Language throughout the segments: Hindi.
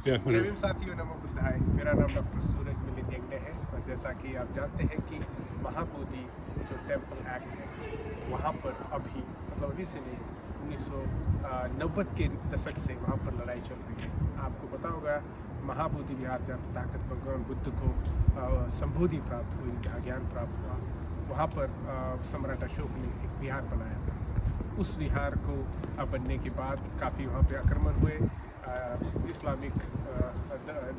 जय भीम साथियों, नमो बुद्धाय। मेरा नाम डॉक्टर सूरज मिलिंद यज्ञ है और जैसा कि आप जानते हैं कि महाबोधि जो टेम्पल एक्ट है वहाँ पर अभी से नहीं 1990 के दशक से वहाँ पर लड़ाई चल रही है। आपको पता होगा महाबोधि विहार जहाँ ताकत भगवान बुद्ध को संबोधि प्राप्त हुई, जहाँ ज्ञान प्राप्त हुआ, वहाँ पर सम्राट अशोक ने एक विहार बनाया था। उस विहार को बनने के बाद काफ़ी वहाँ पे आक्रमण हुए। इस्लामिक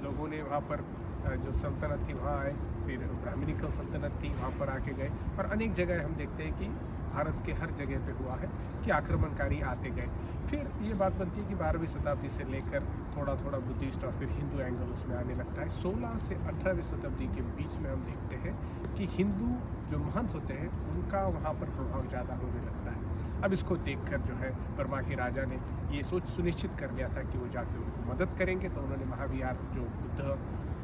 लोगों ने वहाँ पर जो सल्तनत थी वहाँ आए, फिर ब्राह्मणिकल सल्तनत थी वहाँ पर आके गए और अनेक जगह हम देखते हैं कि भारत के हर जगह पे हुआ है कि आक्रमणकारी आते गए। फिर ये बात बनती है कि 12वीं शताब्दी से लेकर थोड़ा थोड़ा बुद्धिस्ट और फिर हिंदू एंगल उसमें आने लगता है। 16 से 18वीं शताब्दी के बीच में हम देखते हैं कि हिंदू जो महंत होते हैं उनका वहाँ पर प्रभाव ज़्यादा होने लगता है। अब इसको देखकर जो है बर्मा के राजा ने ये सोच सुनिश्चित कर लिया था कि वो जाकर उनको मदद करेंगे, तो उन्होंने महाविहार जो बुद्ध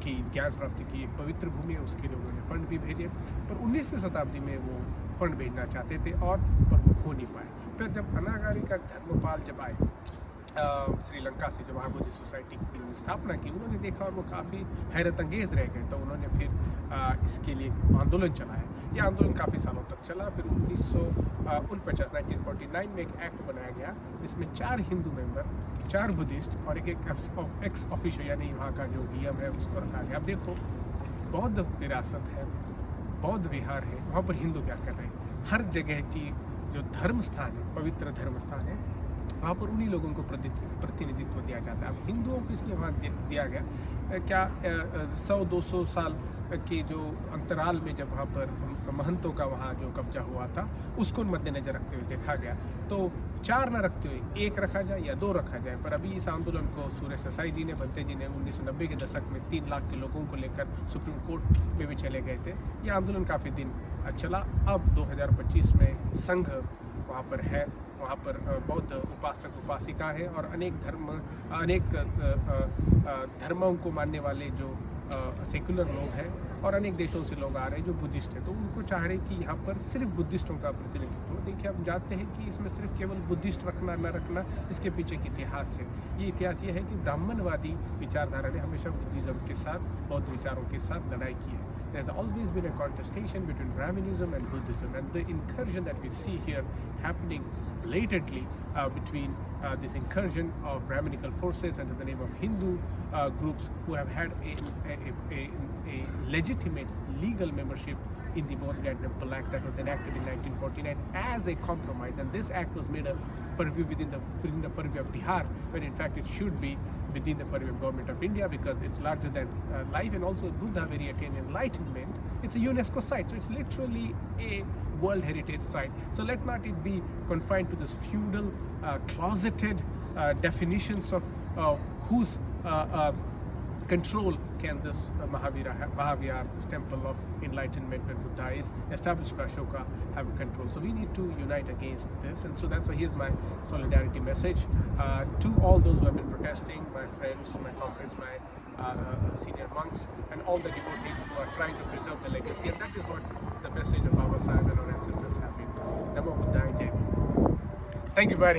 की ज्ञान प्राप्ति की एक पवित्र भूमि है उसके लिए उन्होंने फंड भी भेजे। पर 19वीं शताब्दी में वो फंड भेजना चाहते थे और पर वो हो नहीं पाए। फिर जब अनागारी का धर्मपाल जब आए श्रीलंका से, जब महाबोधि सोसाइटी की स्थापना की, उन्होंने देखा और वो काफ़ी हैरत अंगेज रह गए, तो उन्होंने फिर इसके लिए आंदोलन चलाया। ये आंदोलन काफ़ी सालों तक चला। फिर 1949 में एक एक्ट बनाया गया जिसमें 4 हिंदू मेंबर, 4 बुद्धिस्ट और एक एक्स ऑफिशियो यानी वहाँ का जो डीएम है उसको रखा गया। अब देखो, बौद्ध विरासत है, बौद्ध विहार है, वहाँ पर हिंदू क्या कर रहे हैं? हर जगह की जो धर्म स्थान है, पवित्र धर्म स्थान है, वहाँ पर उन्हीं लोगों को प्रतिनिधित्व दिया जाता है। अब हिंदुओं को इसलिए वहाँ दिया गया, क्या 100-200 साल के जो अंतराल में जब वहाँ पर महंतों का वहाँ जो कब्जा हुआ था उसको मद्देनजर रखते हुए देखा गया, तो 4 न रखते हुए 1 रखा जाए या 2 रखा जाए। पर अभी इस आंदोलन को सूर्य ससाई जी ने, बनते जी ने 1990 के दशक में 3 लाख के लोगों को लेकर सुप्रीम कोर्ट में भी चले गए थे। ये आंदोलन काफ़ी दिन चला। अब 2025 में संघ वहाँ पर है, वहाँ पर बौद्ध उपासक उपासिका है और अनेक धर्मों को मानने वाले जो सेकुलर लोग हैं और अनेक देशों से लोग आ रहे हैं जो बुद्धिस्ट हैं, तो उनको चाह रहे हैं कि यहाँ पर सिर्फ बुद्धिस्टों का प्रतिनिधित्व हो। देखिए, आप जानते हैं कि इसमें सिर्फ केवल बुद्धिस्ट रखना न रखना, इसके पीछे एक इतिहास है। ये इतिहास ये है कि ब्राह्मणवादी विचारधारा ने हमेशा बुद्धिज़्म के साथ, बौद्ध विचारों के साथ लड़ाई की है। There has always been a contestation between Brahmanism and Buddhism, and the incursion that we see here happening blatantly between this incursion of Brahminical forces under the name of Hindu groups who have had a legitimate legal membership in the Bodh Gaya Temple Act that was enacted in 1949 as a compromise, and this act was made a purview within the purview of Bihar, when in fact it should be within the purview of government of India, because it's larger than life, and also Buddha very attained enlightenment. It's a UNESCO site, so it's literally a World Heritage Site. So let not it be confined to this feudal, closeted definitions of whose control can this Mahavihar, this temple of enlightenment when Buddha is established by Ashoka, have control. So we need to unite against this, and so that's why here's my solidarity message to all those who have been protesting, my friends, my comrades, my senior monks, and all the devotees who are trying to preserve the legacy. And that is what the message of Baba Sahib and our ancestors have been. Namo Buddhaya, Jai Bhim. Thank you very much.